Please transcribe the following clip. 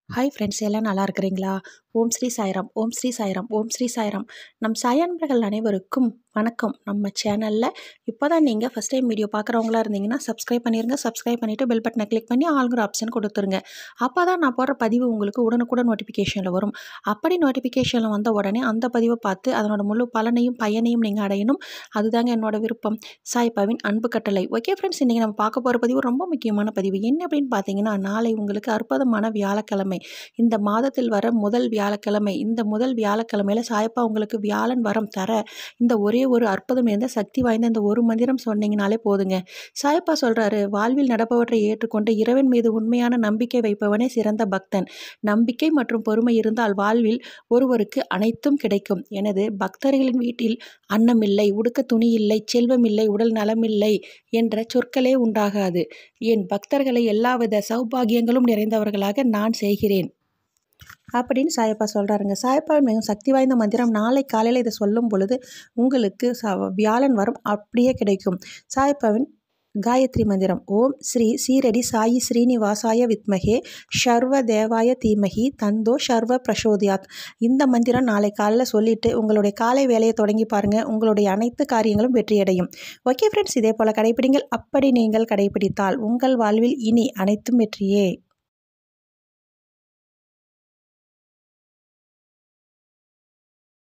Hi friends, எல்லாம் நல்லா இருக்கிறீங்களா? ஓம் ஸ்ரீ சாய்ராம், ஓம் ஸ்ரீ சாய்ராம், ஓம் ஸ்ரீ சாய்ராம். நம் சாய் அன்பர்கள் அனைவருக்கும் வணக்கம். நம்ம சேனலில் இப்போ தான் நீங்கள் ஃபஸ்ட் டைம் வீடியோ பார்க்குறவங்களா இருந்தீங்கன்னா சப்ஸ்கிரைப் பண்ணிடுங்க. சப்ஸ்கிரைப் பண்ணிவிட்டு பெல் பட்டனை கிளிக் பண்ணி ஆளுங்கிற ஆப்ஷன் கொடுத்துருங்க. அப்போ தான் நான் போடுற பதிவு உங்களுக்கு உடனுக்குடன் நோட்டிஃபிகேஷனில் வரும். அப்படி நோட்டிஃபிகேஷனில் வந்த உடனே அந்த பதிவை பார்த்து அதனோட முழு பலனையும் பயனையும் நீங்கள் அடையணும். அதுதாங்க என்னோட விருப்பம். சாய்பாவின் அன்பு கட்டளை. ஓகே ஃப்ரெண்ட்ஸ், இன்றைக்கி நம்ம பார்க்க போகிற பதிவு ரொம்ப முக்கியமான பதிவு. என்ன அப்படின்னு பார்த்தீங்கன்னா, நாளை உங்களுக்கு அற்புதமான வியாழக்கிழமை. இந்த மாதத்தில் வர முதல் வியாழக்கிழமை. இந்த முதல் வியாழக்கிழமையில சாயப்பா உங்களுக்கு வியாழன் வரம் தர இந்த ஒரே ஒரு அற்புதம் இருந்த சக்தி வாய்ந்த இந்த ஒரு மந்திரம் சொன்னீங்கனாலே போதுங்க. சாயப்பா சொல்றாரு, வாழ்வில் நடப்பவற்றை ஏற்றுக்கொண்டு இறைவன் மீது உண்மையான நம்பிக்கை வைப்பவனே சிறந்த பக்தன். நம்பிக்கை மற்றும் பொறுமை இருந்தால் வாழ்வில் ஒருவருக்கு அனைத்தும் கிடைக்கும். எனது பக்தர்களின் வீட்டில் அன்னமில்லை, உடுக்க துணி இல்லை, செல்வம் இல்லை, உடல் நலமில்லை என்ற சொற்களே உண்டாகாது. என் பக்தர்களை எல்லாவித சௌபாகியங்களும் நிறைந்தவர்களாக நான் செய்கிறேன் அப்படின்னு சாயப்பா சொல்கிறாருங்க. சாயப்பாவின் மிகவும் சக்தி வாய்ந்த மந்திரம். நாளை காலையில் இதை சொல்லும் பொழுது உங்களுக்கு வியாழன் வரும் அப்படியே கிடைக்கும். சாயப்பாவின் காயத்ரி மந்திரம். ஓம் ஸ்ரீ சீரடி சாயி ஸ்ரீனிவாசாய வித்மகே ஷர்வ தேவாய தீமகி தந்தோ ஷர்வ பிரசோதியாத். இந்த மந்திரம் நாளை காலையில் சொல்லிவிட்டு உங்களுடைய காலை வேலையை தொடங்கி பாருங்கள். உங்களுடைய அனைத்து காரியங்களும் வெற்றியடையும். ஓகே ஃப்ரெண்ட்ஸ், இதே போல் கடைப்பிடிங்கள். அப்படி நீங்கள் கடைப்பிடித்தால் உங்கள் வாழ்வில் இனி அனைத்தும் வெற்றியே.